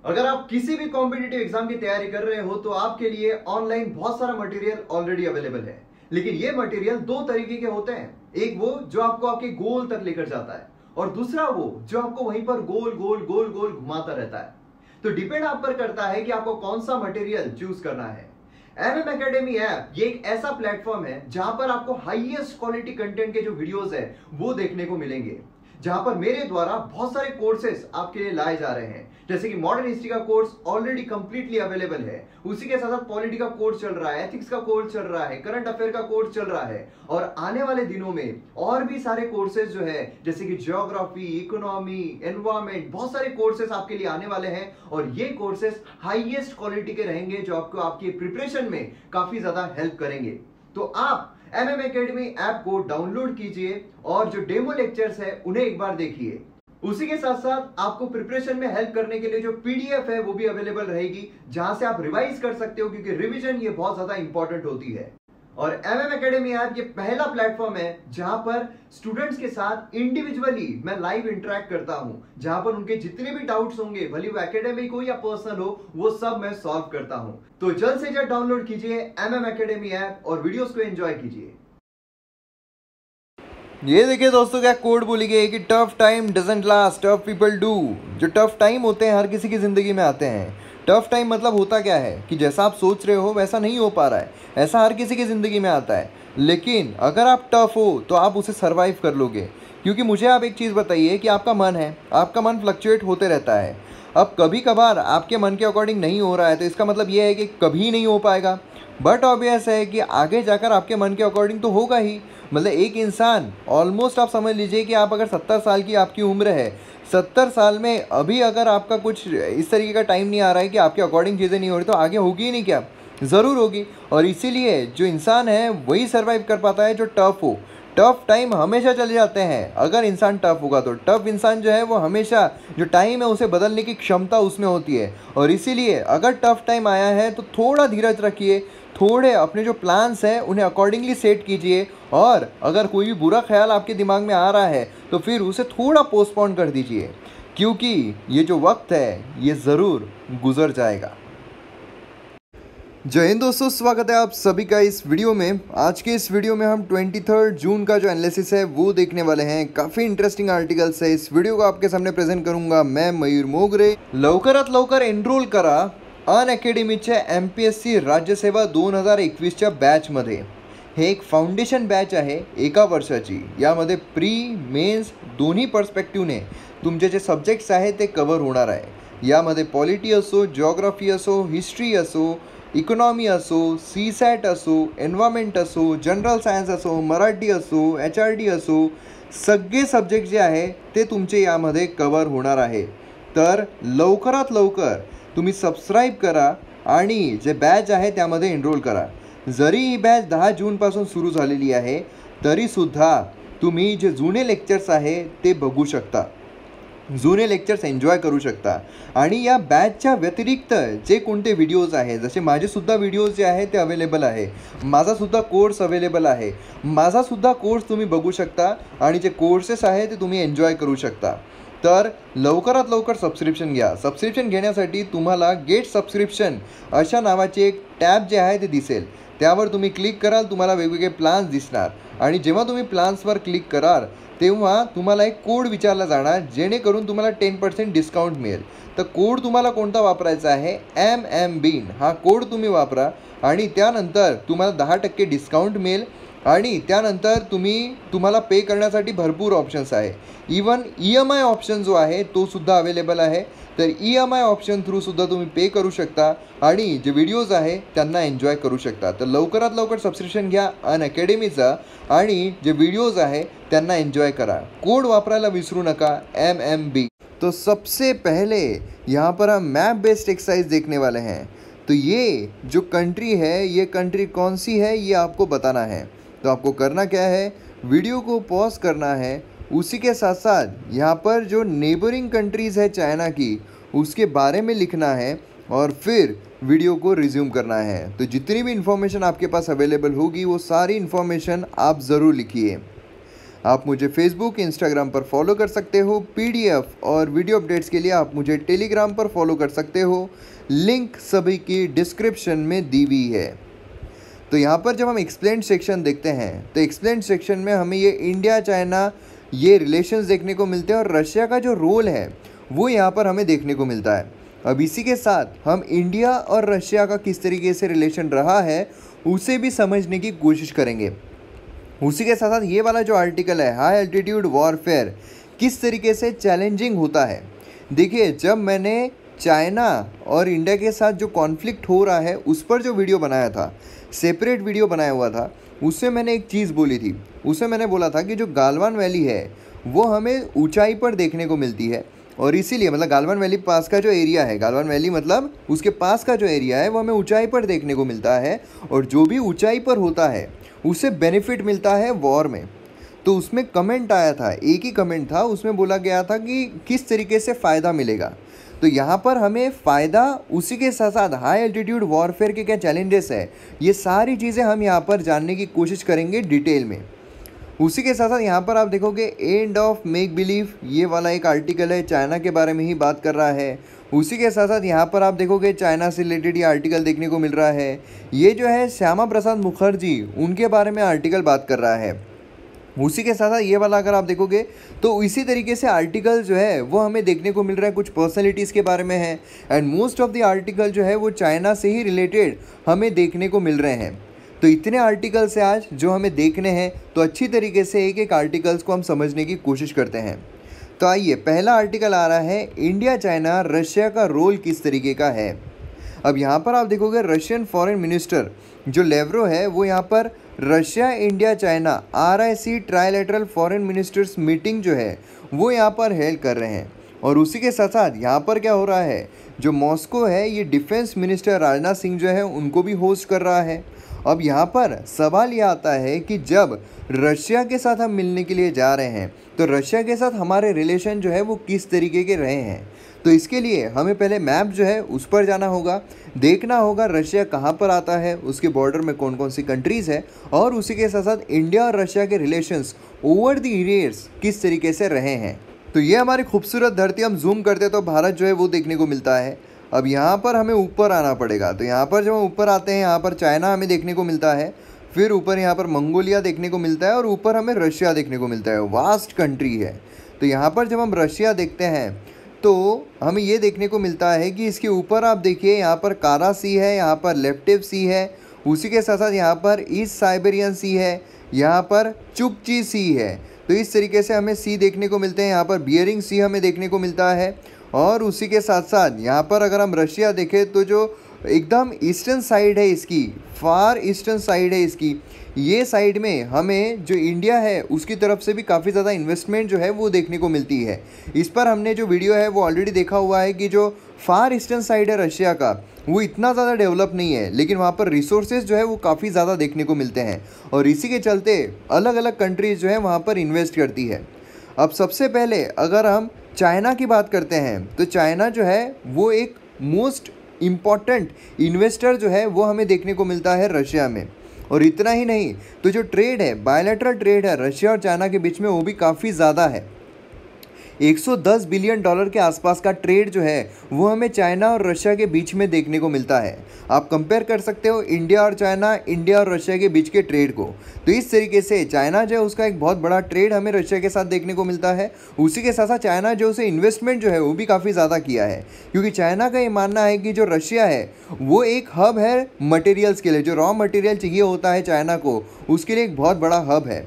अगर आप किसी भी कॉम्पिटिटिव एग्जाम की तैयारी कर रहे हो तो आपके लिए ऑनलाइन बहुत सारा मटेरियल ऑलरेडी अवेलेबल है। लेकिन ये मटेरियल दो तरीके के होते हैं, एक वो जो आपको आपके गोल तक लेकर जाता है और दूसरा वो जो आपको वहीं पर गोल गोल गोल गोल घुमाता रहता है। तो डिपेंड आप पर करता है कि आपको कौन सा मटेरियल चूज करना है। एमएम एकेडमी ऐप ये एक ऐसा प्लेटफॉर्म है जहां पर आपको हाईएस्ट क्वालिटी कंटेंट के जो वीडियोस है वो देखने को मिलेंगे, जहां पर मेरे द्वारा बहुत सारे कोर्सेस आपके लिए लाए जा रहे हैं। जैसे कि मॉडर्न हिस्ट्री का कोर्स ऑलरेडी कंप्लीटली अवेलेबल है, उसी के साथ साथ पॉलिटी का कोर्स चल रहा है, एथिक्स का कोर्स चल रहा है, करंट अफेयर का कोर्स चल रहा है और आने वाले दिनों में और भी सारे कोर्सेज जो है जैसे कि ज्योग्राफी, इकोनॉमी, एनवायरमेंट, बहुत सारे कोर्सेज आपके लिए आने वाले हैं और ये कोर्सेज हाईएस्ट क्वालिटी के रहेंगे जो आपको आपकी प्रिपरेशन में काफी ज्यादा हेल्प करेंगे। तो आप एमएम एकेडमी ऐप को डाउनलोड कीजिए और जो डेमो लेक्चर्स है उन्हें एक बार देखिए। उसी के साथ साथ आपको प्रिपरेशन में हेल्प करने के लिए जो पीडीएफ है वो भी अवेलेबल रहेगी, जहां से आप रिवाइज कर सकते हो, क्योंकि रिवीजन ये बहुत ज्यादा इंपॉर्टेंट होती है। और एमएम एकेडमी ऐप ये पहला प्लेटफॉर्म है जहां पर स्टूडेंट्स के साथ इंडिविजुअली मैं लाइव इंटरेक्ट करता हूं, जहां पर उनके जितने भी डाउट्स होंगे, भले वो एकेडमिक हो या पर्सनल हो, वो सब मैं सॉल्व करता हूं। तो जल्द से जल्द डाउनलोड कीजिए एमएम एकेडमी ऐप और वीडियोस को एंजॉय कीजिए। ये देखिए दोस्तों, क्या कोड बोली गई है कि tough time doesn't last, tough people do. जो टफ टाइम होते हैं हर किसी की ज़िंदगी में आते हैं। टफ टाइम मतलब होता क्या है कि जैसा आप सोच रहे हो वैसा नहीं हो पा रहा है, ऐसा हर किसी की ज़िंदगी में आता है। लेकिन अगर आप टफ हो तो आप उसे सर्वाइव कर लोगे। क्योंकि मुझे आप एक चीज़ बताइए कि आपका मन है, आपका मन फ्लक्चुएट होते रहता है। अब कभी कभार आपके मन के अकॉर्डिंग नहीं हो रहा है तो इसका मतलब ये है कि कभी नहीं हो पाएगा। बट ऑब्वियस है कि आगे जाकर आपके मन के अकॉर्डिंग तो होगा ही। मतलब एक इंसान ऑलमोस्ट आप समझ लीजिए कि आप अगर 70 साल की आपकी उम्र है, 70 साल में अभी अगर आपका कुछ इस तरीके का टाइम नहीं आ रहा है कि आपके अकॉर्डिंग चीज़ें नहीं हो रही, तो आगे होगी ही नहीं क्या? ज़रूर होगी। और इसीलिए जो इंसान है वही सर्वाइव कर पाता है जो टफ हो। टफ टाइम हमेशा चले जाते हैं अगर इंसान टफ होगा तो। टफ इंसान जो है वो हमेशा जो टाइम है उसे बदलने की क्षमता उसमें होती है। और इसीलिए अगर टफ टाइम आया है तो थोड़ा धीरज रखिए, थोड़े अपने जो प्लान्स हैं उन्हें अकॉर्डिंगली सेट कीजिए। और अगर कोई भी बुरा ख्याल आपके दिमाग में आ रहा है तो फिर उसे थोड़ा पोस्टपोन कर दीजिए, क्योंकि ये जो वक्त है ये ज़रूर गुजर जाएगा। जय हिंद दोस्तों, स्वागत है आप सभी का इस वीडियो में। आज के इस वीडियो में हम 23 जून का जो एनालिसिस है वो देखने वाले हैं। काफ़ी इंटरेस्टिंग आर्टिकल्स है। इस वीडियो को आपके सामने प्रेजेंट करूंगा मैं, मयूर मोगरे। लवकरात लवकर एनरोल करा अनअकॅडमीच्या MPSC राज्यसेवा 2021च्या बॅचमध्ये। हे एक फाउंडेशन बॅच आहे 1 वर्षाची। यामध्ये प्री मेन्स दोन्ही पर्स्पेक्टिव्हने तुमचे जे सब्जेक्ट्स आहेत ते कवर होणार आहे। यामध्ये पॉलिटी असो, जिओग्राफी असो, हिस्ट्री असो, इकॉनॉमी असो, CSAT असो, एन्व्हायरमेंट असो, जनरल सायन्स असो, मराठी असो, HRD असो, सगळे सब्जेक्ट जे आहे ते तुमचे यामध्ये कवर होणार आहे। तर लवकरात लवकर तुम्ही सबस्क्राईब करा आणि जे बॅच आहे त्यामध्ये एनरोल करा। जरी ही बॅच 10 जूनपासून सुरू झालेली आहे तरीसुद्धा तुम्ही जे जुने लेक्चर्स आहे ते बघू शकता, जुने लेक्चर्स एन्जॉय करू शकता। आणि या बॅचच्या व्यतिरिक्त जे कोणते व्हिडिओज आहे, जसे माझेसुद्धा व्हिडिओज जे आहे ते अवेलेबल आहे, माझासुद्धा कोर्स अवेलेबल आहे, माझासुद्धा कोर्स तुम्ही बघू शकता आणि जे कोर्सेस आहे ते तुम्ही एन्जॉय करू शकता। तर लवकरात लवकर सबस्क्रिप्शन घ्या। सबस्क्रिप्शन घेण्यासाठी तुम्हाला गेट सबस्क्रिप्शन अशा नावाचे एक टॅब जे आहे ते दिसेल, त्यावर तुम्ही क्लिक कराल, तुम्हाला वेगवेगळे प्लान्स दिसणार आणि जेव्हा तुम्ही प्लान्सवर क्लिक कराल तेव्हा तुम्हाला एक कोड विचारला जाणार, जेणेकरून तुम्हाला 10% डिस्काउंट मिळेल। तर कोड तुम्हाला कोणता वापरायचा आहे? MMBIN हा कोड तुम्ही वापरा आणि त्यानंतर तुम्हाला 10% डिस्काउंट मिळेल। आणि त्यानंतर तुम्हाला पे करण्यासाठी भरपूर ऑप्शन्स आहे। इवन EMI ऑप्शन जो आहे तो सुद्धा अवेलेबल आहे। तर EMI ऑप्शन थ्रू सुद्धा तुम्ही पे करू शकता आणि जे व्हिडिओज आहे त्यांना एन्जॉय करू शकता। तर लवकरात लवकर सबस्क्रिप्शन घ्या अनअकॅडमीचा आणि जे व्हिडिओज आहे त्यांना एन्जॉय करा। कोड वापरायला विसरू नका, MMB। तो सबसे पहले यहाँ पर हम मैप बेस्ड एक्सरसाइज देखने वाले हैं। तो ये जो कंट्री है, ये कंट्री कौन सी है ये आपको बताना है। तो आपको करना क्या है, वीडियो को पॉज करना है, उसी के साथ साथ यहाँ पर जो नेबरिंग कंट्रीज़ है चाइना की उसके बारे में लिखना है और फिर वीडियो को रिज्यूम करना है। तो जितनी भी इन्फॉर्मेशन आपके पास अवेलेबल होगी वो सारी इन्फॉर्मेशन आप ज़रूर लिखिए। आप मुझे फेसबुक इंस्टाग्राम पर फॉलो कर सकते हो। PDF और वीडियो अपडेट्स के लिए आप मुझे टेलीग्राम पर फॉलो कर सकते हो। लिंक सभी की डिस्क्रिप्शन में दी हुई है। तो यहाँ पर जब हम एक्सप्लेन सेक्शन देखते हैं तो एक्सप्लेन सेक्शन में हमें ये इंडिया चाइना ये रिलेशंस देखने को मिलते हैं और रशिया का जो रोल है वो यहाँ पर हमें देखने को मिलता है। अब इसी के साथ हम इंडिया और रशिया का किस तरीके से रिलेशन रहा है उसे भी समझने की कोशिश करेंगे। उसी के साथ साथ ये वाला जो आर्टिकल है हाई एल्टीट्यूड वॉरफेयर किस तरीके से चैलेंजिंग होता है। देखिए, जब मैंने चाइना और इंडिया के साथ जो कॉन्फ्लिक्ट हो रहा है उस पर जो वीडियो बनाया था, सेपरेट वीडियो बनाया हुआ था, उससे मैंने एक चीज़ बोली थी। उससे मैंने बोला था कि जो गालवान वैली है वो हमें ऊंचाई पर देखने को मिलती है और इसीलिए मतलब गालवान वैली पास का जो एरिया है, गालवान वैली मतलब उसके पास का जो एरिया है वो हमें ऊंचाई पर देखने को मिलता है और जो भी ऊंचाई पर होता है उससे बेनिफिट मिलता है वॉर में। तो उसमें कमेंट आया था, एक ही कमेंट था, उसमें बोला गया था कि किस तरीके से फ़ायदा मिलेगा। तो यहाँ पर हमें फ़ायदा, उसी के साथ साथ हाई एल्टीट्यूड वॉरफेयर के क्या चैलेंजेस है, ये सारी चीज़ें हम यहाँ पर जानने की कोशिश करेंगे डिटेल में। उसी के साथ साथ यहाँ पर आप देखोगे एंड ऑफ मेक बिलीव ये वाला एक आर्टिकल है, चाइना के बारे में ही बात कर रहा है। उसी के साथ साथ यहाँ पर आप देखोगे चाइना से रिलेटेड ये आर्टिकल देखने को मिल रहा है। ये जो है श्यामा प्रसाद मुखर्जी उनके बारे में आर्टिकल बात कर रहा है। उसी के साथ साथ ये वाला अगर आप देखोगे तो इसी तरीके से आर्टिकल जो है वो हमें देखने को मिल रहा है, कुछ पर्सनैलिटीज़ के बारे में है and most of the article जो है वो चाइना से ही रिलेटेड हमें देखने को मिल रहे हैं। तो इतने आर्टिकल्स है आज जो हमें देखने हैं, तो अच्छी तरीके से एक एक आर्टिकल्स को हम समझने की कोशिश करते हैं। तो आइए, पहला आर्टिकल आ रहा है इंडिया चाइना रशिया का रोल किस तरीके का है। अब यहाँ पर आप देखोगे रशियन फॉरेन मिनिस्टर जो लेवरो है वो यहाँ पर Russia India China RIC trilateral foreign ministers meeting जो है वो यहाँ पर हेल्ड कर रहे हैं। और उसी के साथ साथ यहाँ पर क्या हो रहा है, जो मॉस्को है ये डिफेंस मिनिस्टर राजनाथ सिंह जो है उनको भी होस्ट कर रहा है। अब यहाँ पर सवाल ये आता है कि जब रशिया के साथ हम मिलने के लिए जा रहे हैं तो रशिया के साथ हमारे रिलेशन जो है वो किस तरीके के रहे हैं। तो इसके लिए हमें पहले मैप जो है उस पर जाना होगा, देखना होगा रशिया कहाँ पर आता है, उसके बॉर्डर में कौन कौन सी कंट्रीज़ है और उसी के साथ साथ इंडिया और रशिया के रिलेशंस ओवर द ईयर्स किस तरीके से रहे हैं। तो ये हमारी खूबसूरत धरती, हम जूम करते तो भारत जो है वो देखने को मिलता है। अब यहाँ पर हमें ऊपर आना पड़ेगा, तो यहाँ पर जब हम ऊपर आते हैं यहाँ पर चाइना हमें देखने को मिलता है, फिर ऊपर यहाँ पर मंगोलिया देखने को मिलता है और ऊपर हमें रशिया देखने को मिलता है। वास्ट कंट्री है। तो यहाँ पर जब हम रशिया देखते हैं तो हमें ये देखने को मिलता है कि इसके ऊपर आप देखिए यहाँ पर कारा सी है, यहाँ पर लेप्टिव सी है, उसी के साथ साथ यहाँ पर ईस्ट साइबेरियन सी है, यहाँ पर चुकची सी है। तो इस तरीके से हमें सी देखने को मिलते हैं। यहाँ पर बियरिंग सी हमें देखने को मिलता है। और उसी के साथ साथ यहाँ पर अगर हम रशिया देखें तो जो एकदम ईस्टर्न साइड है इसकी, फार ईस्टर्न साइड है इसकी, ये साइड में हमें जो इंडिया है उसकी तरफ से भी काफ़ी ज़्यादा इन्वेस्टमेंट जो है वो देखने को मिलती है। इस पर हमने जो वीडियो है वो ऑलरेडी देखा हुआ है कि जो फार ईस्टर्न साइड है रशिया का वो इतना ज़्यादा डेवलप नहीं है, लेकिन वहाँ पर रिसोर्सेज जो है वो काफ़ी ज़्यादा देखने को मिलते हैं और इसी के चलते अलग अलग कंट्रीज़ जो है वहाँ पर इन्वेस्ट करती है। अब सबसे पहले अगर हम चाइना की बात करते हैं तो चाइना जो है वो एक मोस्ट इम्पॉर्टेंट इन्वेस्टर जो है वो हमें देखने को मिलता है रशिया में। और इतना ही नहीं, तो जो ट्रेड है, बायलैटरल ट्रेड है रशिया और चाइना के बीच में, वो भी काफ़ी ज़्यादा है। 110 बिलियन डॉलर के आसपास का ट्रेड जो है वो हमें चाइना और रशिया के बीच में देखने को मिलता है। आप कंपेयर कर सकते हो इंडिया और चाइना, इंडिया और रशिया के बीच के ट्रेड को। तो इस तरीके से चाइना जो है उसका एक बहुत बड़ा ट्रेड हमें रशिया के साथ देखने को मिलता है। उसी के साथ साथ चाइना जो उसे इन्वेस्टमेंट जो है वो भी काफ़ी ज़्यादा किया है, क्योंकि चाइना का ये मानना है कि जो रशिया है वो एक हब है मटेरियल्स के लिए। जो रॉ मटेरियल चाहिए होता है चाइना को, उसके लिए एक बहुत बड़ा हब है।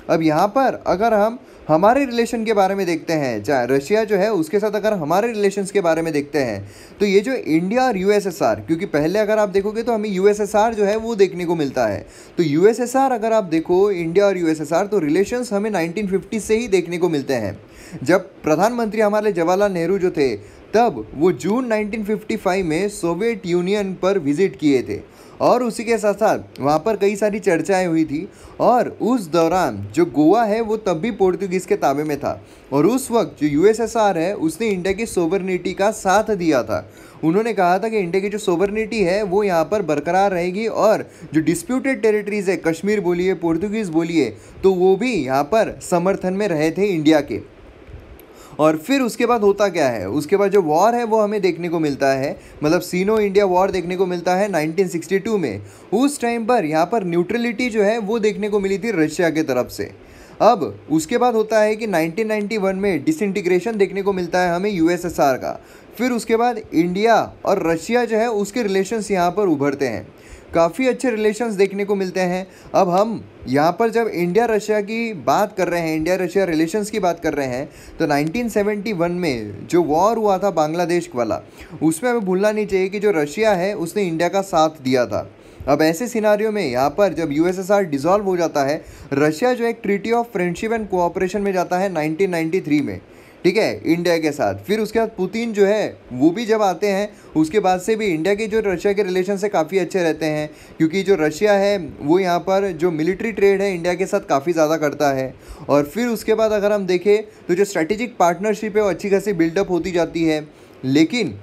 अब यहाँ पर अगर हम हमारे रिलेशन के बारे में देखते हैं, चाहे रशिया जो है उसके साथ अगर हमारे रिलेशंस के बारे में देखते हैं, तो ये जो इंडिया और USSR, क्योंकि पहले अगर आप देखोगे तो हमें USSR जो है वो देखने को मिलता है। तो USSR अगर आप देखो, इंडिया और USSR, तो रिलेशंस हमें 1950 से ही देखने को मिलते हैं। जब प्रधानमंत्री हमारे जवाहरलाल नेहरू जो थे, तब वो जून 1955 में सोवियत यूनियन पर विजिट किए थे और उसी के साथ साथ वहाँ पर कई सारी चर्चाएं हुई थी। और उस दौरान जो गोवा है वो तब भी पोर्तुगीज़ के ताबे में था और उस वक्त जो USSR है उसने इंडिया की सोवरेनिटी का साथ दिया था। उन्होंने कहा था कि इंडिया की जो सोवरेनिटी है वो यहाँ पर बरकरार रहेगी और जो डिस्प्यूटेड टेरिटरीज है, कश्मीर बोलिए, पोर्तुगीज़ बोलिए, तो वो भी यहाँ पर समर्थन में रहे थे इंडिया के। और फिर उसके बाद होता क्या है, उसके बाद जो वॉर है वो हमें देखने को मिलता है, मतलब सीनो इंडिया वॉर देखने को मिलता है 1962 में। उस टाइम पर यहाँ पर न्यूट्रलिटी जो है वो देखने को मिली थी रशिया के तरफ से। अब उसके बाद होता है कि 1991 में डिसइंटीग्रेशन देखने को मिलता है हमें यूएसएसआर का। फिर उसके बाद इंडिया और रशिया जो है उसके रिलेशंस यहाँ पर उभरते हैं, काफ़ी अच्छे रिलेशंस देखने को मिलते हैं। अब हम यहाँ पर जब इंडिया रशिया की बात कर रहे हैं, इंडिया रशिया रिलेशंस की बात कर रहे हैं, तो 1971 में जो वॉर हुआ था बांग्लादेश वाला, उसमें हमें भूलना नहीं चाहिए कि जो रशिया है उसने इंडिया का साथ दिया था। अब ऐसे सिनारियो में यहाँ पर जब यूएसएसआर डिसॉल्व हो जाता है, रशिया जो एक treaty of friendship and cooperation में जाता है 1993 में, ठीक है, इंडिया के साथ। फिर उसके बाद पुतिन जो है वो भी जब आते हैं, उसके बाद से भी इंडिया के जो रशिया के रिलेशन से काफ़ी अच्छे रहते हैं, क्योंकि जो रशिया है वो यहाँ पर जो मिलिट्री ट्रेड है इंडिया के साथ काफ़ी ज़्यादा करता है। और फिर उसके बाद अगर हम देखें तो जो स्ट्रेटेजिक पार्टनरशिप है वो अच्छी खासी बिल्डअप होती जाती है। लेकिन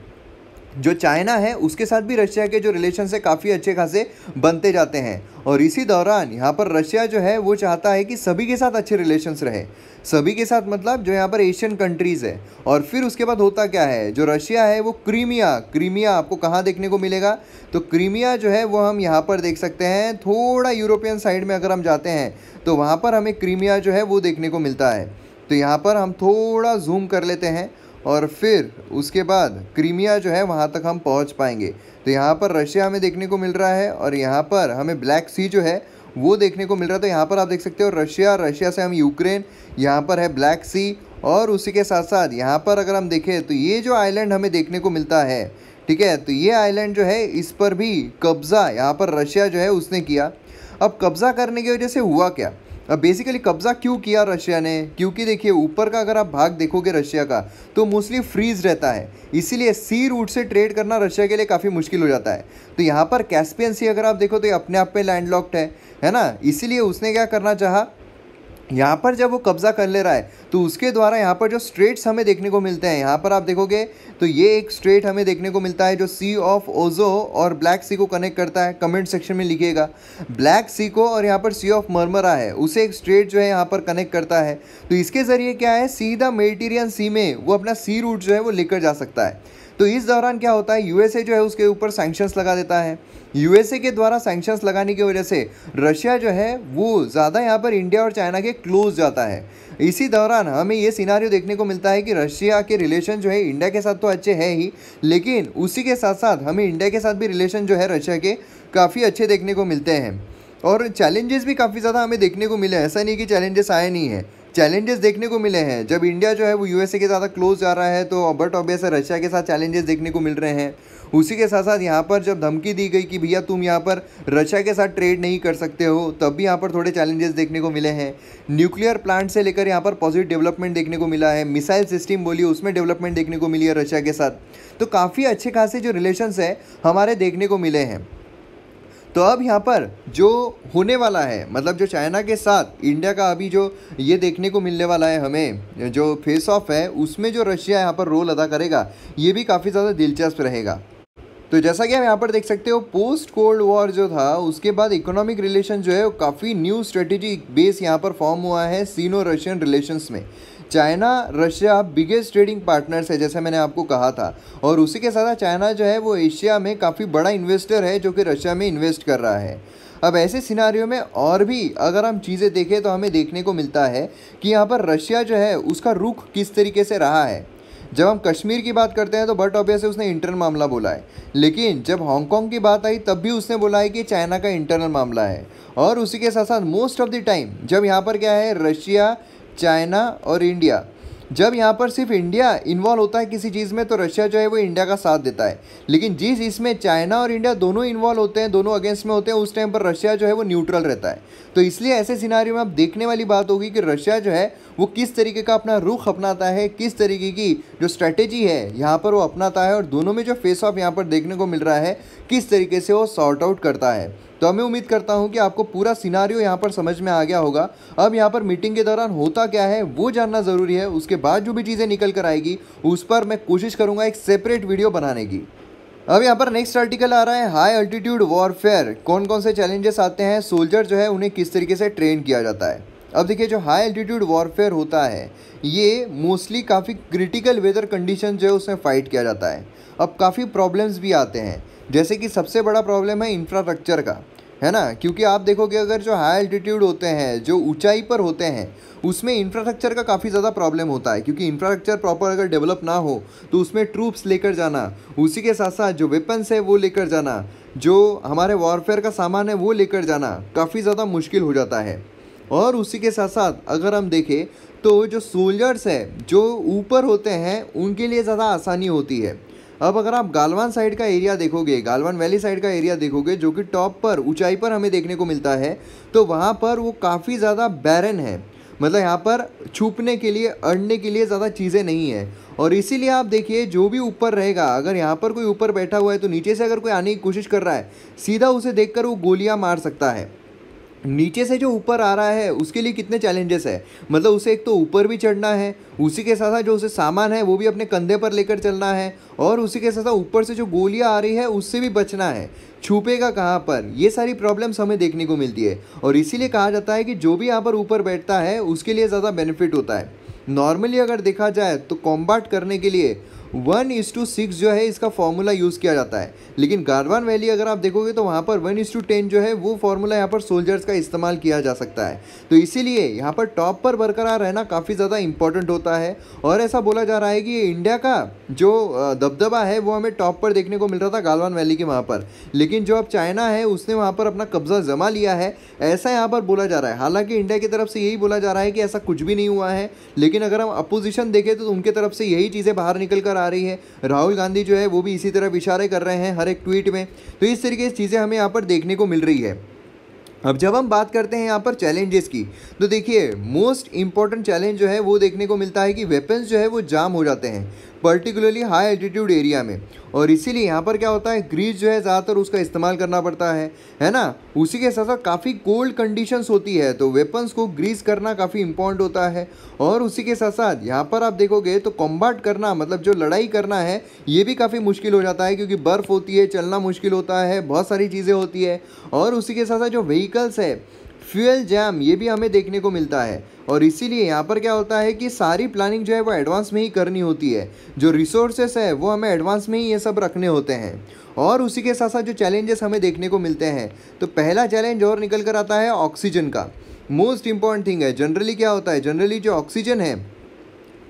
जो चाइना है उसके साथ भी रशिया के जो रिलेशन है काफ़ी अच्छे खासे बनते जाते हैं। और इसी दौरान यहाँ पर रशिया जो है वो चाहता है कि सभी के साथ अच्छे रिलेशंस रहे, सभी के साथ मतलब जो यहाँ पर एशियन कंट्रीज़ है। और फिर उसके बाद होता क्या है, जो रशिया है वो क्रीमिया आपको कहाँ देखने को मिलेगा, तो क्रीमिया जो है वो हम यहाँ पर देख सकते हैं, थोड़ा यूरोपियन साइड में अगर हम जाते हैं तो वहाँ पर हमें क्रीमिया जो है वो देखने को मिलता है। तो यहाँ पर हम थोड़ा जूम कर लेते हैं और फिर उसके बाद क्रीमिया जो है वहाँ तक हम पहुँच पाएंगे। तो यहाँ पर रशिया हमें देखने को मिल रहा है और यहाँ पर हमें ब्लैक सी जो है वो देखने को मिल रहा है। तो यहाँ पर आप देख सकते हो रशिया से हम यूक्रेन, यहाँ पर है ब्लैक सी। और उसी के साथ साथ यहाँ पर अगर हम देखें तो ये जो आइलैंड हमें देखने को मिलता है, ठीक है, तो ये आइलैंड जो है इस पर भी कब्ज़ा यहाँ पर रशिया जो है उसने किया। अब कब्ज़ा करने की वजह से हुआ क्या, अब बेसिकली कब्ज़ा क्यों किया रशिया ने, क्योंकि देखिए ऊपर का अगर आप भाग देखोगे रशिया का तो मोस्टली फ्रीज रहता है, इसीलिए सी रूट से ट्रेड करना रशिया के लिए काफ़ी मुश्किल हो जाता है। तो यहाँ पर कैस्पियन सी अगर आप देखो तो ये अपने आप में लैंडलॉक्ड है ना, इसीलिए उसने क्या करना चाहा, यहाँ पर जब वो कब्ज़ा कर ले रहा है तो उसके द्वारा यहाँ पर जो स्ट्रेट्स हमें देखने को मिलते हैं, यहाँ पर आप देखोगे तो ये एक स्ट्रेट हमें देखने को मिलता है जो सी ऑफ ओजो और ब्लैक सी को कनेक्ट करता है। कमेंट सेक्शन में लिखिएगा ब्लैक सी को, और यहाँ पर सी ऑफ मरमरा है उसे एक स्ट्रेट जो है यहाँ पर कनेक्ट करता है। तो इसके ज़रिए क्या है, सीधा मेडिटेरियन सी में वो अपना सी रूट जो है वो लेकर जा सकता है। तो इस दौरान क्या होता है, यूएसए जो है उसके ऊपर सैंक्शंस लगा देता है। यूएसए के द्वारा सैंक्शंस लगाने की वजह से रशिया जो है वो ज़्यादा यहाँ पर इंडिया और चाइना के क्लोज जाता है। इसी दौरान हमें ये सिनारियो देखने को मिलता है कि रशिया के रिलेशन जो है इंडिया के साथ तो अच्छे हैं ही, लेकिन उसी के साथ साथ हमें इंडिया के साथ भी रिलेशन जो है रशिया के काफ़ी अच्छे देखने को मिलते हैं। और चैलेंजेस भी काफ़ी ज़्यादा हमें देखने को मिले, ऐसा नहीं कि चैलेंजेस आए नहीं हैं, चैलेंजेस देखने को मिले हैं। जब इंडिया जो है वो यूएसए के ज़्यादा क्लोज जा रहा है तो बट ऑब्वियस है रशिया के साथ चैलेंजेस देखने को मिल रहे हैं। उसी के साथ साथ यहाँ पर जब धमकी दी गई कि भैया तुम यहाँ पर रशिया के साथ ट्रेड नहीं कर सकते हो, तब भी यहाँ पर थोड़े चैलेंजेस देखने को मिले हैं। न्यूक्लियर प्लांट से लेकर यहाँ पर पॉजिटिव डेवलपमेंट देखने को मिला है, मिसाइल सिस्टम बोलिए उसमें डेवलपमेंट देखने को मिली है रशिया के साथ। तो काफ़ी अच्छे खासे जो रिलेशंस है हमारे देखने को मिले हैं। तो अब यहाँ पर जो होने वाला है, मतलब जो चाइना के साथ इंडिया का अभी जो ये देखने को मिलने वाला है हमें जो फेस ऑफ है, उसमें जो रशिया यहाँ पर रोल अदा करेगा ये भी काफ़ी ज़्यादा दिलचस्प रहेगा। तो जैसा कि हम यहाँ पर देख सकते हो, पोस्ट कोल्ड वॉर जो था उसके बाद इकोनॉमिक रिलेशन जो है वो काफ़ी न्यू स्ट्रेटेजिक बेस यहाँ पर फॉर्म हुआ है सीनो रशियन रिलेशंस में। China Russia biggest trading partners है जैसे मैंने आपको कहा था, और उसी के साथ चाइना जो है वो एशिया में काफ़ी बड़ा इन्वेस्टर है जो कि रशिया में इन्वेस्ट कर रहा है। अब ऐसे सिनारियो में और भी अगर हम चीज़ें देखें तो हमें देखने को मिलता है कि यहाँ पर रशिया जो है उसका रुख किस तरीके से रहा है। जब हम कश्मीर की बात करते हैं तो बट ऑब्वियस उसने इंटरनल मामला बोला है, लेकिन जब हांगकांग की बात आई तब भी उसने बोला है कि चाइना का इंटरनल मामला है। और उसी के साथ साथ मोस्ट ऑफ द टाइम जब यहाँ पर क्या है, रशिया, चाइना और इंडिया, जब यहाँ पर सिर्फ इंडिया इन्वॉल्व होता है किसी चीज़ में तो रशिया जो है वो इंडिया का साथ देता है। लेकिन जिस इसमें चाइना और इंडिया दोनों इन्वॉल्व होते हैं, दोनों अगेंस्ट में होते हैं, उस टाइम पर रशिया जो है वो न्यूट्रल रहता है। तो इसलिए ऐसे सिनारियो में अब देखने वाली बात होगी कि रशिया जो है वो किस तरीके का अपना रुख अपनाता है, किस तरीके की जो स्ट्रैटेजी है यहाँ पर वो अपनाता है, और दोनों में जो फेस ऑफ यहाँ पर देखने को मिल रहा है किस तरीके से वो सॉर्ट आउट करता है। तो मैं उम्मीद करता हूँ कि आपको पूरा सिनारियो यहाँ पर समझ में आ गया होगा। अब यहाँ पर मीटिंग के दौरान होता क्या है वो जानना ज़रूरी है, उसके बाद जो भी चीज़ें निकल कर आएगी उस पर मैं कोशिश करूँगा एक सेपरेट वीडियो बनाने की। अब यहाँ पर नेक्स्ट आर्टिकल आ रहा है हाई अल्टीट्यूड वॉरफेयर, कौन कौन से चैलेंजेस आते हैं, सोल्जर जो है उन्हें किस तरीके से ट्रेन किया जाता है। अब देखिए जो हाई अल्टीट्यूड वॉरफेयर होता है ये मोस्टली काफ़ी क्रिटिकल वेदर कंडीशन जो है उसमें फ़ाइट किया जाता है। अब काफ़ी प्रॉब्लम्स भी आते हैं, जैसे कि सबसे बड़ा प्रॉब्लम है इंफ्रास्ट्रक्चर का, है ना, क्योंकि आप देखोगे अगर जो हाई एल्टीट्यूड होते हैं, जो ऊंचाई पर होते हैं, उसमें इंफ्रास्ट्रक्चर का काफ़ी ज़्यादा प्रॉब्लम होता है, क्योंकि इंफ्रास्ट्रक्चर प्रॉपर अगर डेवलप ना हो तो उसमें ट्रूप्स लेकर जाना, उसी के साथ साथ जो वेपन्स है वो लेकर जाना, जो हमारे वॉरफेयर का सामान है वो लेकर जाना काफ़ी ज़्यादा मुश्किल हो जाता है। और उसी के साथ साथ अगर हम देखें तो जो सोल्जर्स है जो ऊपर होते हैं उनके लिए ज़्यादा आसानी होती है। अब अगर आप गालवान साइड का एरिया देखोगे, गालवान वैली साइड का एरिया देखोगे जो कि टॉप पर ऊंचाई पर हमें देखने को मिलता है, तो वहाँ पर वो काफ़ी ज़्यादा बैरन है, मतलब यहाँ पर छुपने के लिए, अड़ने के लिए ज़्यादा चीज़ें नहीं है। और इसीलिए आप देखिए जो भी ऊपर रहेगा, अगर यहाँ पर कोई ऊपर बैठा हुआ है तो नीचे से अगर कोई आने की कोशिश कर रहा है, सीधा उसे देखकर वो गोलियाँ मार सकता है। नीचे से जो ऊपर आ रहा है उसके लिए कितने चैलेंजेस है, मतलब उसे एक तो ऊपर भी चढ़ना है, उसी के साथ साथ जो उसे सामान है वो भी अपने कंधे पर लेकर चलना है, और उसी के साथ साथ ऊपर से जो गोलियां आ रही है उससे भी बचना है। छुपेगा कहाँ पर, ये सारी प्रॉब्लम्स हमें देखने को मिलती है। और इसीलिए कहा जाता है कि जो भी यहाँ पर ऊपर बैठता है उसके लिए ज़्यादा बेनिफिट होता है। नॉर्मली अगर देखा जाए तो कॉम्बैट करने के लिए 1:6 जो है इसका फॉर्मूला यूज़ किया जाता है, लेकिन गालवान वैली अगर आप देखोगे तो वहाँ पर 1:10 जो है वो फॉर्मूला यहाँ पर सोल्जर्स का इस्तेमाल किया जा सकता है। तो इसीलिए यहाँ पर टॉप पर बरकरार रहना काफ़ी ज़्यादा इंपॉर्टेंट होता है। और ऐसा बोला जा रहा है कि इंडिया का जो दबदबा है वो हमें टॉप पर देखने को मिल रहा था गालवान वैली के वहाँ पर, लेकिन जो अब चाइना है उसने वहाँ पर अपना कब्जा जमा लिया है, ऐसा यहाँ पर बोला जा रहा है। हालांकि इंडिया की तरफ से यही बोला जा रहा है कि ऐसा कुछ भी नहीं हुआ है, लेकिन अगर हम अपोजिशन देखें तो उनके तरफ से यही चीज़ें बाहर निकल कर आ रही है। राहुल गांधी जो है वो भी इसी तरफ इशारे कर रहे हैं हर एक ट्वीट में। तो इस तरीके की चीज़ें हमें यहाँ पर देखने को मिल रही है। अब जब हम बात करते हैं यहाँ पर चैलेंजेस की, तो देखिए मोस्ट इंपॉर्टेंट चैलेंज जो है वो देखने को मिलता है कि वेपन्स जो है वो जाम हो जाते हैं, पर्टिकुलरली हाई एल्टीट्यूड एरिया में। और इसीलिए यहाँ पर क्या होता है, ग्रीस जो है ज़्यादातर उसका इस्तेमाल करना पड़ता है ना। उसी के साथ साथ काफ़ी कोल्ड कंडीशंस होती है, तो वेपन्स को ग्रीस करना काफ़ी इंपॉर्टेंट होता है। और उसी के साथ साथ यहाँ पर आप देखोगे तो कॉम्बैट करना, मतलब जो लड़ाई करना है, ये भी काफ़ी मुश्किल हो जाता है, क्योंकि बर्फ़ होती है, चलना मुश्किल होता है, बहुत सारी चीज़ें होती है। और उसी के साथ साथ जो व्हीकल्स है, फ्यूल जैम, ये भी हमें देखने को मिलता है। और इसीलिए यहाँ पर क्या होता है कि सारी प्लानिंग जो है वो एडवांस में ही करनी होती है, जो रिसोर्सेस है वो हमें एडवांस में ही ये सब रखने होते हैं। और उसी के साथ साथ जो चैलेंजेस हमें देखने को मिलते हैं, तो पहला चैलेंज और निकल कर आता है ऑक्सीजन का। मोस्ट इंपॉर्टेंट थिंग है, जनरली क्या होता है, जनरली जो ऑक्सीजन है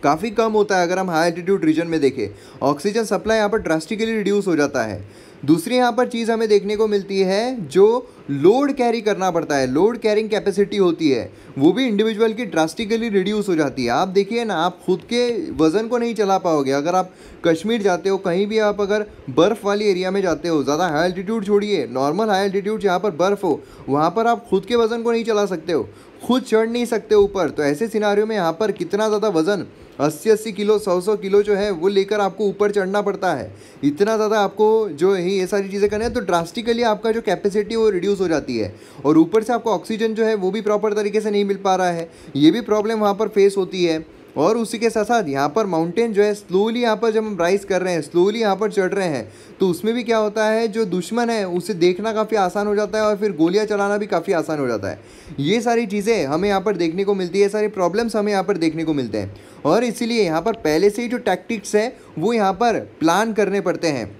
काफ़ी कम होता है। अगर हम हाई एल्टीट्यूड रीजन में देखें, ऑक्सीजन सप्लाई यहाँ पर ड्रास्टिकली रिड्यूस हो जाता है। दूसरी यहाँ पर चीज़ हमें देखने को मिलती है, जो लोड कैरी करना पड़ता है, लोड कैरिंग कैपेसिटी होती है, वो भी इंडिविजुअल की ड्रास्टिकली रिड्यूस हो जाती है। आप देखिए ना, आप खुद के वज़न को नहीं चला पाओगे। अगर आप कश्मीर जाते हो, कहीं भी आप अगर बर्फ़ वाली एरिया में जाते हो, ज़्यादा हाई एल्टीट्यूड छोड़िए, नॉर्मल हाई एल्टीट्यूड जहाँ पर बर्फ़ हो, वहाँ पर आप खुद के वज़न को नहीं चला सकते हो, खुद चढ़ नहीं सकते ऊपर। तो ऐसे सिनारियों में यहाँ पर कितना ज़्यादा वज़न, 80-80 किलो, 100-100 किलो जो है वो लेकर आपको ऊपर चढ़ना पड़ता है। इतना ज़्यादा आपको जो है ये सारी चीज़ें करनी है, तो ड्रास्टिकली आपका जो कैपेसिटी वो रिड्यूस हो जाती है। और ऊपर से आपको ऑक्सीजन जो है वो भी प्रॉपर तरीके से नहीं मिल पा रहा है, ये भी प्रॉब्लम वहाँ पर फेस होती है। और उसी के साथ साथ यहाँ पर माउंटेन जो है स्लोली यहाँ पर जब हम राइज कर रहे हैं, स्लोली यहाँ पर चढ़ रहे हैं, तो उसमें भी क्या होता है, जो दुश्मन है उसे देखना काफ़ी आसान हो जाता है और फिर गोलियाँ चलाना भी काफ़ी आसान हो जाता है। ये सारी चीज़ें हमें यहाँ पर देखने को मिलती है, सारी प्रॉब्लम्स हमें यहाँ पर देखने को मिलते हैं। और इसीलिए यहाँ पर पहले से ही जो टैक्टिक्स है वो यहाँ पर प्लान करने पड़ते हैं।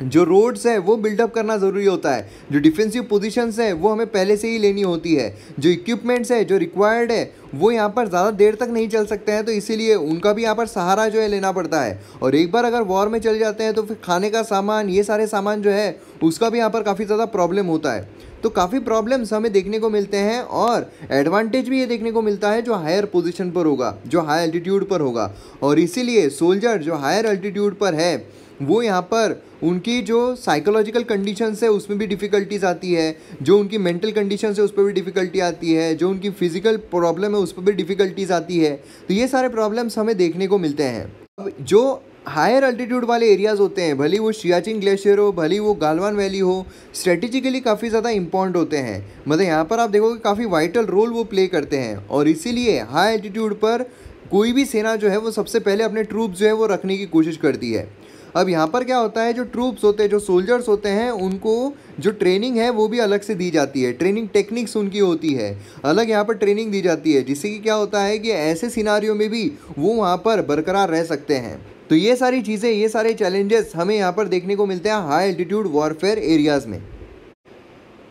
जो रोड्स है वो बिल्डअप करना ज़रूरी होता है, जो डिफेंसिव पोजीशंस है वो हमें पहले से ही लेनी होती है, जो इक्विपमेंट्स है जो रिक्वायर्ड है वो यहाँ पर ज़्यादा देर तक नहीं चल सकते हैं, तो इसीलिए उनका भी यहाँ पर सहारा जो है लेना पड़ता है। और एक बार अगर वॉर में चल जाते हैं तो फिर खाने का सामान, ये सारे सामान जो है उसका भी यहाँ पर काफ़ी ज़्यादा प्रॉब्लम होता है। तो काफ़ी प्रॉब्लम्स हमें देखने को मिलते हैं। और एडवांटेज भी ये देखने को मिलता है जो हायर पोजीशन पर होगा, जो हाई एल्टीट्यूड पर होगा। और इसीलिए सोल्जर जो हायर एल्टीट्यूड पर है वो यहाँ पर उनकी जो साइकोलॉजिकल कंडीशंस है उसमें भी डिफ़िकल्टीज आती है, जो उनकी मेंटल कंडीशंस है उस पर भी डिफ़िकल्टी आती है, जो उनकी फिजिकल प्रॉब्लम है उस पर भी डिफ़िकल्टीज आती है। तो ये सारे प्रॉब्लम्स हमें देखने को मिलते हैं। अब जो हायर अल्टीट्यूड वाले एरियाज़ होते हैं, भले वो सियाचिन ग्लेशियर हो, भले वो गालवान वैली हो, स्ट्रेटेजिकली काफ़ी ज़्यादा इंपॉर्टेंट होते हैं। मतलब यहाँ पर आप देखोगे काफ़ी वाइटल रोल वो प्ले करते हैं। और इसीलिए हाई एल्टीट्यूड पर कोई भी सेना जो है वो सबसे पहले अपने ट्रूप्स जो है वो रखने की कोशिश करती है। अब यहाँ पर क्या होता है, जो ट्रूप्स होते हैं, जो सोल्जर्स होते हैं, उनको जो ट्रेनिंग है वो भी अलग से दी जाती है। ट्रेनिंग टेक्निक्स उनकी होती है अलग, यहाँ पर ट्रेनिंग दी जाती है, जिससे कि क्या होता है कि ऐसे सिनारियों में भी वो वहाँ पर बरकरार रह सकते हैं। तो ये सारी चीज़ें, ये सारे चैलेंजेस हमें यहाँ पर देखने को मिलते हैं हाई एल्टीट्यूड वॉरफेयर एरियाज़ में।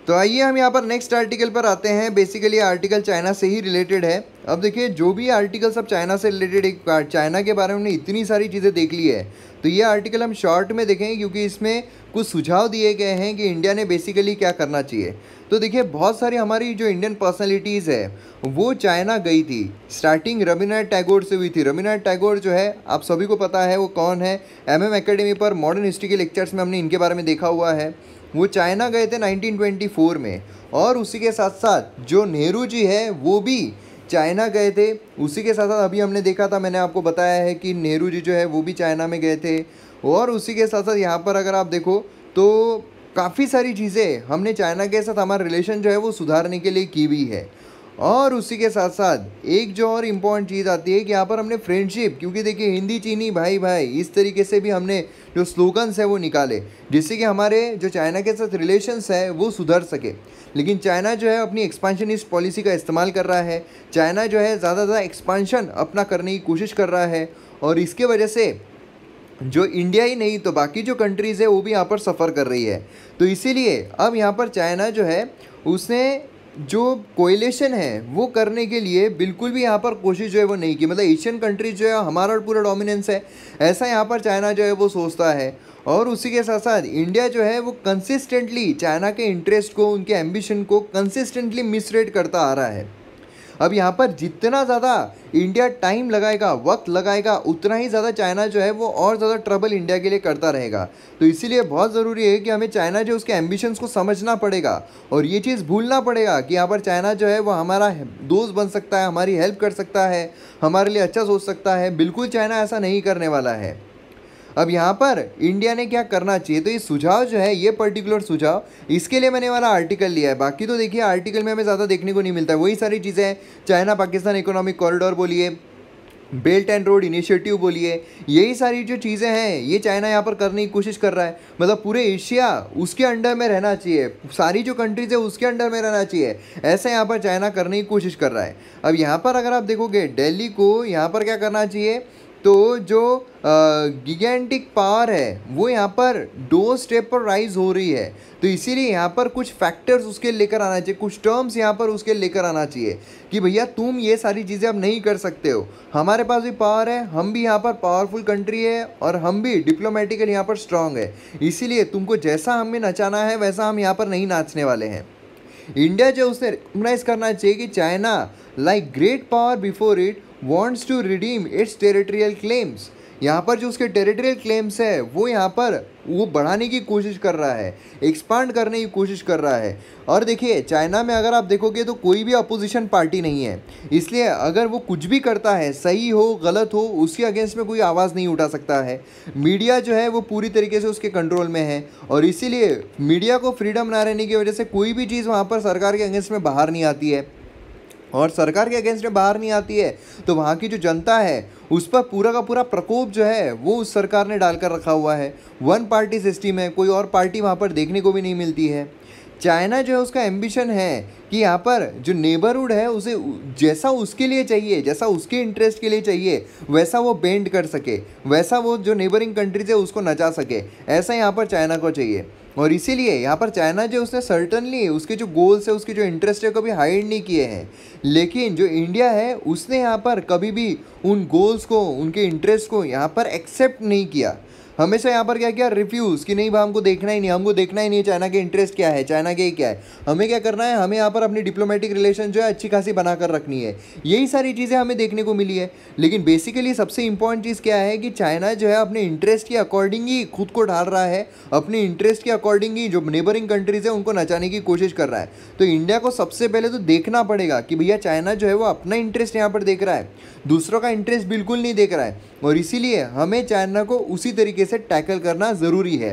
तो आइए हम यहाँ पर नेक्स्ट आर्टिकल पर आते हैं। बेसिकली आर्टिकल चाइना से ही रिलेटेड है। अब देखिए, जो भी आर्टिकल सब चाइना से रिलेटेड, एक चाइना के बारे में हमने इतनी सारी चीज़ें देख ली है, तो ये आर्टिकल हम शॉर्ट में देखेंगे क्योंकि इसमें कुछ सुझाव दिए गए हैं कि इंडिया ने बेसिकली क्या करना चाहिए। तो देखिए, बहुत सारी हमारी जो इंडियन पर्सनैलिटीज़ है वो चाइना गई थी। स्टार्टिंग रवींद्रनाथ टैगोर से हुई थी। रवींद्रनाथ टैगोर जो है आप सभी को पता है वो कौन है। MM एकेडमी पर मॉडर्न हिस्ट्री के लेक्चर्स में हमने इनके बारे में देखा हुआ है। वो चाइना गए थे 1924 में, और उसी के साथ साथ जो नेहरू जी है वो भी चाइना गए थे। उसी के साथ साथ अभी हमने देखा था, मैंने आपको बताया है कि नेहरू जी जो है वो भी चाइना में गए थे। और उसी के साथ साथ यहाँ पर अगर आप देखो तो काफ़ी सारी चीज़ें हमने चाइना के साथ हमारा रिलेशन जो है वो सुधारने के लिए की भी है। और उसी के साथ साथ एक जो और इम्पॉर्टेंट चीज़ आती है कि यहाँ पर हमने फ्रेंडशिप, क्योंकि देखिए हिंदी चीनी भाई भाई इस तरीके से भी हमने जो स्लोगन्स है वो निकाले, जिससे कि हमारे जो चाइना के साथ रिलेशंस है वो सुधर सके। लेकिन चाइना जो है अपनी एक्सपांशनिस्ट पॉलिसी का इस्तेमाल कर रहा है। चाइना जो है ज़्यादा एक्सपांशन अपना करने की कोशिश कर रहा है, और इसके वजह से जो इंडिया ही नहीं तो बाकी जो कंट्रीज़ है वो भी यहाँ पर सफ़र कर रही है। तो इसीलिए अब यहाँ पर चाइना जो है उसने जो कोएलिशन है वो करने के लिए बिल्कुल भी यहाँ पर कोशिश जो है वो नहीं की। मतलब एशियन कंट्रीज जो है हमारा पूरा डोमिनेंस है, ऐसा यहाँ पर चाइना जो है वो सोचता है। और उसी के साथ साथ इंडिया जो है वो कंसिस्टेंटली चाइना के इंटरेस्ट को, उनके एम्बिशन को कंसिस्टेंटली मिसरीड करता आ रहा है। अब यहाँ पर जितना ज़्यादा इंडिया टाइम लगाएगा, वक्त लगाएगा, उतना ही ज़्यादा चाइना जो है वो और ज़्यादा ट्रबल इंडिया के लिए करता रहेगा। तो इसीलिए बहुत ज़रूरी है कि हमें चाइना जो उसके एम्बिशंस को समझना पड़ेगा, और ये चीज़ भूलना पड़ेगा कि यहाँ पर चाइना जो है वो हमारा दोस्त बन सकता है, हमारी हेल्प कर सकता है, हमारे लिए अच्छा सोच सकता है। बिल्कुल चाइना ऐसा नहीं करने वाला है। अब यहाँ पर इंडिया ने क्या करना चाहिए, तो ये सुझाव जो है, ये पर्टिकुलर सुझाव, इसके लिए मैंने वाला आर्टिकल लिया है। बाकी तो देखिए आर्टिकल में हमें ज़्यादा देखने को नहीं मिलता है। वही सारी चीज़ें हैं, चाइना पाकिस्तान इकोनॉमिक कॉरिडोर बोलिए, बेल्ट एंड रोड इनिशिएटिव बोलिए, यही सारी जो चीज़ें हैं ये चाइना यहाँ पर करने की कोशिश कर रहा है। मतलब पूरे एशिया उसके अंडर में रहना चाहिए, सारी जो कंट्रीज़ है उसके अंडर में रहना चाहिए, ऐसा यहाँ पर चाइना करने की कोशिश कर रहा है। अब यहाँ पर अगर आप देखोगे दिल्ली को यहाँ पर क्या करना चाहिए, तो जो गिगेंटिक पावर है वो यहाँ पर 2 स्टेप पर राइज हो रही है। तो इसीलिए यहाँ पर कुछ फैक्टर्स उसके लेकर आना चाहिए, कुछ टर्म्स यहाँ पर उसके लेकर आना चाहिए कि भैया तुम ये सारी चीज़ें अब नहीं कर सकते हो, हमारे पास भी पावर है, हम भी यहाँ पर पावरफुल कंट्री है, और हम भी डिप्लोमेटिकल यहाँ पर स्ट्रांग है। इसीलिए तुमको जैसा हमें नचाना है वैसा हम यहाँ पर नहीं नाचने वाले हैं। इंडिया जो उसने रिकॉग्नाइज करना चाहिए कि China like great power before it wants to redeem its territorial claims। यहाँ पर जो उसके टेरिटोरियल क्लेम्स है वो यहाँ पर वो बढ़ाने की कोशिश कर रहा है, एक्सपांड करने की कोशिश कर रहा है। और देखिए चाइना में अगर आप देखोगे तो कोई भी अपोजिशन पार्टी नहीं है, इसलिए अगर वो कुछ भी करता है, सही हो गलत हो, उसके अगेंस्ट में कोई आवाज़ नहीं उठा सकता है। मीडिया जो है वो पूरी तरीके से उसके कंट्रोल में है, और इसीलिए मीडिया को फ्रीडम ना रहने की वजह से कोई भी चीज़ वहाँ पर सरकार के अगेंस्ट में बाहर नहीं आती है। और सरकार के अगेंस्ट में बाहर नहीं आती है तो वहाँ की जो जनता है उस पर पूरा का पूरा प्रकोप जो है वो उस सरकार ने डालकर रखा हुआ है। 1 पार्टी सिस्टम है, कोई और पार्टी वहाँ पर देखने को भी नहीं मिलती है। चाइना जो है उसका एम्बिशन है कि यहाँ पर जो नेबरहुड है उसे जैसा उसके लिए चाहिए, जैसा उसके इंटरेस्ट के लिए चाहिए, वैसा वो बेंड कर सके, वैसा वो जो नेबरिंग कंट्रीज है उसको नचा सके, ऐसा यहाँ पर चाइना को चाहिए। और इसीलिए यहाँ पर चाइना जो उसने सर्टनली उसके जो गोल्स है, उसके जो इंटरेस्ट है कभी हाइड नहीं किए हैं। लेकिन जो इंडिया है उसने यहाँ पर कभी भी उन गोल्स को, उनके इंटरेस्ट को यहाँ पर एक्सेप्ट नहीं किया। हमेशा यहाँ पर क्या किया, रिफ्यूज़ कि नहीं भाई हमको देखना ही नहीं, हमको देखना ही नहीं चाइना के इंटरेस्ट क्या है, चाइना के क्या है, हमें क्या करना है, हमें यहाँ पर अपनी डिप्लोमेटिक रिलेशन जो है अच्छी खासी बनाकर रखनी है। यही सारी चीज़ें हमें देखने को मिली है। लेकिन बेसिकली सबसे इंपॉर्टेंट चीज़ क्या है कि चाइना जो है अपने इंटरेस्ट के अकॉर्डिंग ही खुद को ढाल रहा है, अपने इंटरेस्ट के अकॉर्डिंग ही जो नेबरिंग कंट्रीज़ है उनको नचाने की कोशिश कर रहा है। तो इंडिया को सबसे पहले तो देखना पड़ेगा कि भैया चाइना जो है वो अपना इंटरेस्ट यहाँ पर देख रहा है, दूसरों का इंटरेस्ट बिल्कुल नहीं देख रहा है, और इसीलिए हमें चाइना को उसी तरीके से टैकल करना ज़रूरी है।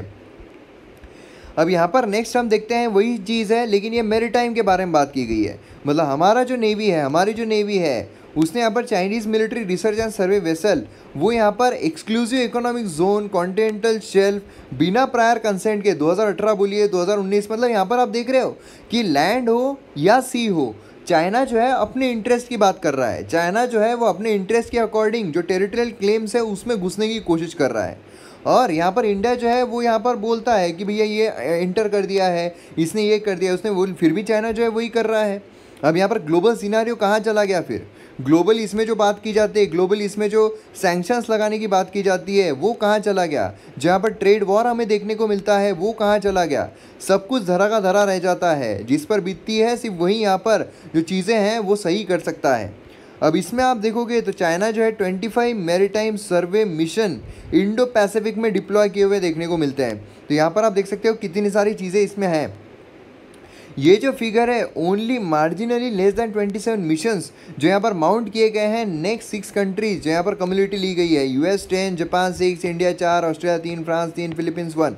अब यहाँ पर नेक्स्ट हम देखते हैं वही चीज़ है, लेकिन ये मैरीटाइम के बारे में बात की गई है। मतलब हमारा जो नेवी है, हमारी जो नेवी है उसने यहाँ पर Chinese military research and survey vessel वो यहाँ पर exclusive economic zone continental shelf बिना प्रायर कंसेंट के 2018 बोलिए 2019, मतलब यहाँ पर आप देख रहे हो कि लैंड हो या सी हो, चाइना जो है अपने इंटरेस्ट की बात कर रहा है। चाइना जो है वो अपने इंटरेस्ट के अकॉर्डिंग जो टेरिटोरियल क्लेम्स है उसमें घुसने की कोशिश कर रहा है। और यहाँ पर इंडिया जो है वो यहाँ पर बोलता है कि भैया ये एंटर कर दिया है, इसने ये कर दिया, उसने वो, फिर भी चाइना जो है वही कर रहा है। अब यहाँ पर ग्लोबल सिनारियो कहाँ चला गया फिर? ग्लोबल इसमें जो बात की जाती है, ग्लोबल इसमें जो सैंक्शंस लगाने की बात की जाती है वो कहाँ चला गया? जहाँ पर ट्रेड वॉर हमें देखने को मिलता है वो कहाँ चला गया? सब कुछ धरा का धरा रह जाता है, जिस पर बीतती है सिर्फ वही यहाँ पर जो चीज़ें हैं वो सही कर सकता है। अब इसमें आप देखोगे तो चाइना जो है 25 मैरीटाइम सर्वे मिशन इंडो पैसिफिक में डिप्लॉय किए हुए देखने को मिलते हैं। तो यहाँ पर आप देख सकते हो कितनी सारी चीज़ें इसमें हैं। ये जो फिगर है only marginally less than 27 missions जो यहाँ पर माउंट किए गए हैं नेक्स्ट 6 कंट्रीज जो यहाँ पर कम्युनिटी ली गई है, US 10, Japan 6, India 4, Australia 3, France 3, Philippines 1।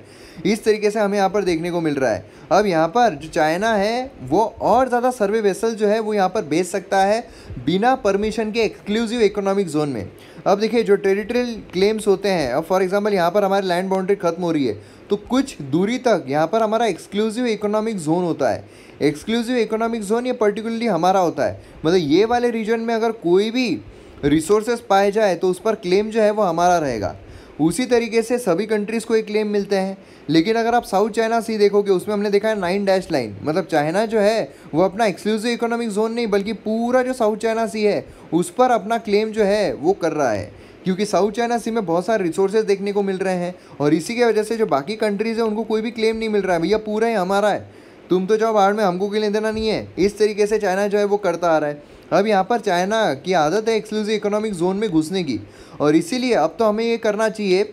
इस तरीके से हमें यहाँ पर देखने को मिल रहा है। अब यहाँ पर जो चाइना है वो और ज़्यादा सर्वे वेसल जो है वो यहाँ पर भेज सकता है बिना परमिशन के एक्सक्लूसिव इकोनॉमिक जोन में। अब देखिए जो टेरिटोरियल क्लेम्स होते हैं, अब फॉर एग्जांपल यहाँ पर हमारी लैंड बाउंड्री खत्म हो रही है तो कुछ दूरी तक यहाँ पर हमारा एक्सक्लूसिव इकोनॉमिक जोन होता है। एक्सक्लूसिव इकोनॉमिक जोन ये पर्टिकुलरली हमारा होता है, मतलब ये वाले रीजन में अगर कोई भी रिसोर्सेज पाए जाए तो उस पर क्लेम जो है वो हमारा रहेगा। उसी तरीके से सभी कंट्रीज़ को एक क्लेम मिलते हैं। लेकिन अगर आप साउथ चाइना सी देखोगे उसमें हमने देखा है 9 डैश लाइन, मतलब चाइना जो है वो अपना एक्सक्लूसिव इकोनॉमिक जोन नहीं बल्कि पूरा जो साउथ चाइना सी है उस पर अपना क्लेम जो है वो कर रहा है, क्योंकि साउथ चाइना सी में बहुत सारे रिसोर्सेज देखने को मिल रहे हैं और इसी की वजह से जो बाकी कंट्रीज़ है उनको कोई भी क्लेम नहीं मिल रहा है, भैया पूरा ही हमारा है, तुम तो जाओ बाहर में, हमको क्लेम देना नहीं है। इस तरीके से चाइना जो है वो करता आ रहा है। अब यहाँ पर चाइना की आदत है एक्सक्लूसिव इकोनॉमिक जोन में घुसने की, और इसीलिए अब तो हमें ये करना चाहिए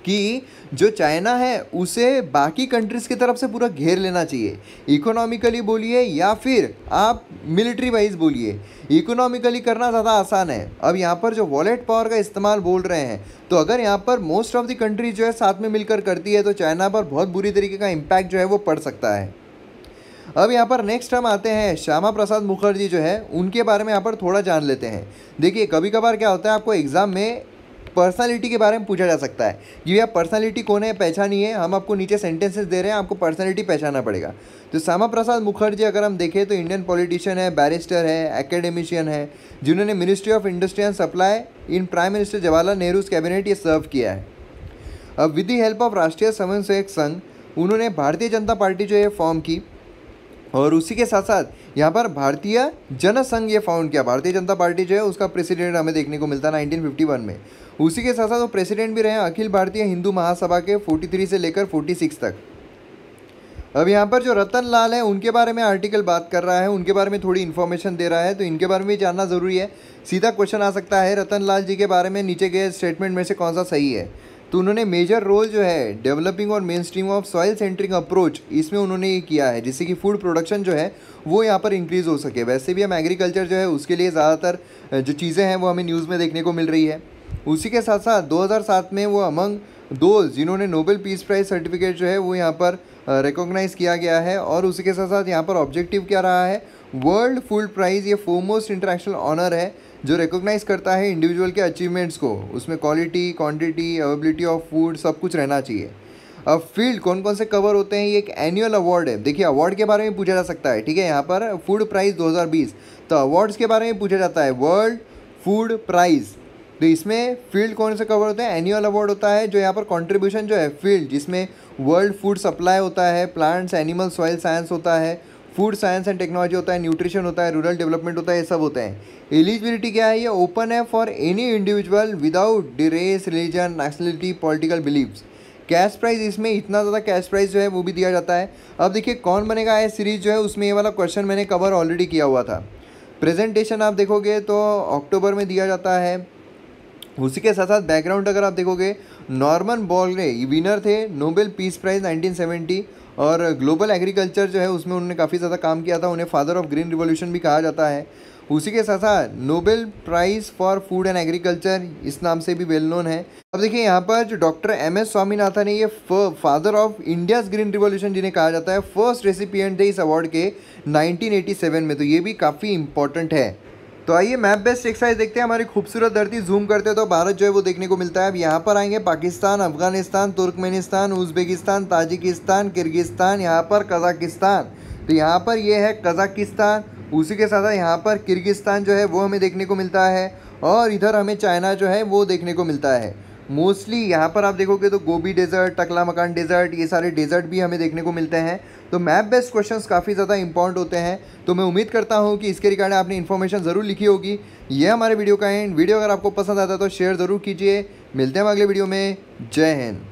कि जो चाइना है उसे बाकी कंट्रीज़ की तरफ से पूरा घेर लेना चाहिए। इकोनॉमिकली बोलिए या फिर आप मिलिट्री वाइज बोलिए, इकोनॉमिकली करना ज़्यादा आसान है। अब यहाँ पर जो वॉलेट पावर का इस्तेमाल बोल रहे हैं, तो अगर यहाँ पर मोस्ट ऑफ द कंट्रीज जो है साथ में मिलकर करती है तो चाइना पर बहुत बुरी तरीके का इम्पैक्ट जो है वो पड़ सकता है। अब यहाँ पर नेक्स्ट हम आते हैं श्यामा प्रसाद मुखर्जी जो है उनके बारे में यहाँ पर थोड़ा जान लेते हैं। देखिए कभी कभार क्या होता है, आपको एग्ज़ाम में पर्सनालिटी के बारे में पूछा जा सकता है कि भैया पर्सनालिटी कौन है, पहचानिए। हम आपको नीचे सेंटेंसेस दे रहे हैं, आपको पर्सनालिटी पहचानना पड़ेगा। तो श्यामा प्रसाद मुखर्जी अगर हम देखें तो इंडियन पॉलिटिशियन है, बैरिस्टर है, एकेडमिशियन है, जिन्होंने ministry of industry and supply in prime minister Jawaharlal Nehru cabinet ये सर्व किया है। अब विद द हेल्प ऑफ राष्ट्रीय स्वयंसेवक संघ उन्होंने भारतीय जनता पार्टी जो है फॉर्म की, और उसी के साथ साथ यहाँ पर भारतीय जनसंघ ये फाउंड किया। भारतीय जनता पार्टी जो है उसका प्रेसिडेंट हमें देखने को मिलता है 1951 में। उसी के साथ साथ वो प्रेसिडेंट भी रहे अखिल भारतीय हिंदू महासभा के 43 से लेकर 46 तक। अब यहाँ पर जो रतन लाल है उनके बारे में आर्टिकल बात कर रहा है, उनके बारे में थोड़ी इन्फॉर्मेशन दे रहा है, तो इनके बारे में जानना ज़रूरी है। सीधा क्वेश्चन आ सकता है रतन लाल जी के बारे में नीचे के स्टेटमेंट में से कौन सा सही है। तो उन्होंने मेजर रोल जो है डेवलपिंग और main stream of soil centric approach इसमें उन्होंने ये किया है, जिससे कि फूड प्रोडक्शन जो है वो यहाँ पर इंक्रीज़ हो सके। वैसे भी हम एग्रीकल्चर जो है उसके लिए ज़्यादातर जो चीज़ें हैं वो हमें न्यूज़ में देखने को मिल रही है। उसी के साथ साथ 2007 में वो अमंग दोज जिन्होंने नोबेल पीस प्राइज़ सर्टिफिकेट जो है वो यहाँ पर रिकॉग्नाइज़ किया गया है। और उसी के साथ साथ यहाँ पर ऑब्जेक्टिव क्या रहा है, वर्ल्ड फूड प्राइज़ ये फोरमोस्ट इंटरनेशनल ऑनर है जो रिकॉग्नाइज़ करता है इंडिविजुअल के अचीवमेंट्स को, उसमें quality, quantity, availability of food सब कुछ रहना चाहिए। अब फील्ड कौन कौन से कवर होते हैं, ये एक एनुअल अवार्ड है। देखिए अवार्ड के बारे में पूछा जा सकता है, ठीक है। यहाँ पर फूड प्राइज़ 2020, तो अवार्ड्स के बारे में पूछा जाता है वर्ल्ड फूड प्राइज़। तो इसमें फील्ड कौन से कवर होते हैं, एनुअल अवार्ड होता है जो यहाँ पर कंट्रीब्यूशन जो है फील्ड, जिसमें वर्ल्ड फूड सप्लाई होता है, प्लांट्स एनिमल सॉइल साइंस होता है, फूड साइंस एंड टेक्नोलॉजी होता है, न्यूट्रिशन होता है, रूरल डेवलपमेंट होता है, ये सब होते हैं। एलिजिबिलिटी क्या है, ये ओपन है for any individual without race, religion, nationality, political beliefs. Cash prize इसमें इतना ज़्यादा कैश प्राइस जो है वो भी दिया जाता है। अब देखिए कौन बनेगा ये सीरीज़ जो है उसमें ये वाला क्वेश्चन मैंने कवर ऑलरेडी किया हुआ था। प्रेजेंटेशन आप देखोगे तो अक्टूबर में दिया जाता है। उसी के साथ साथ बैकग्राउंड अगर आप देखोगे, नॉर्मन बोर्गे विनर थे नोबेल पीस प्राइज़ 1970, और ग्लोबल एग्रीकल्चर जो है उसमें उन्होंने काफ़ी ज़्यादा काम किया था, उन्हें फादर ऑफ ग्रीन रिवॉल्यूशन भी कहा जाता है। उसी के साथ साथ Nobel prize for food and agriculture इस नाम से भी वेल नोन है। अब देखिए यहाँ पर जो डॉक्टर MS स्वामीनाथन है, ये father of India's green revolution जिन्हें कहा जाता है, फर्स्ट रेसिपिएंट थे इस अवार्ड के 1987 में, तो ये भी काफ़ी इंपॉर्टेंट है। तो आइए मैप बेस्ड एक्सरसाइज देखते हैं। हमारी खूबसूरत धरती जूम करते हैं तो भारत जो है वो देखने को मिलता है। अब यहाँ पर आएंगे Pakistan, Afghanistan, Turkmenistan, Uzbekistan, Tajikistan, Kyrgyzstan, यहाँ पर कज़ाकिस्तान। तो यहाँ पर ये है कज़ाकिस्तान, उसी के साथ यहाँ पर किर्गिस्तान जो है वो हमें देखने को मिलता है, और इधर हमें चाइना जो है वो देखने को मिलता है। मोस्टली यहाँ पर आप देखोगे तो गोबी डेजर्ट, टकला मकान डेजर्ट, ये सारे डेजर्ट भी हमें देखने को मिलते हैं। तो मैप बेस्ड क्वेश्चंस काफ़ी ज़्यादा इंपॉर्टेंट होते हैं। तो मैं उम्मीद करता हूँ कि इसके रिगार्डिंग आपने इन्फॉर्मेशन ज़रूर लिखी होगी। ये हमारे वीडियो का एंड। वीडियो अगर आपको पसंद आता है तो शेयर ज़रूर कीजिए। मिलते हैं अगले वीडियो में। जय हिंद।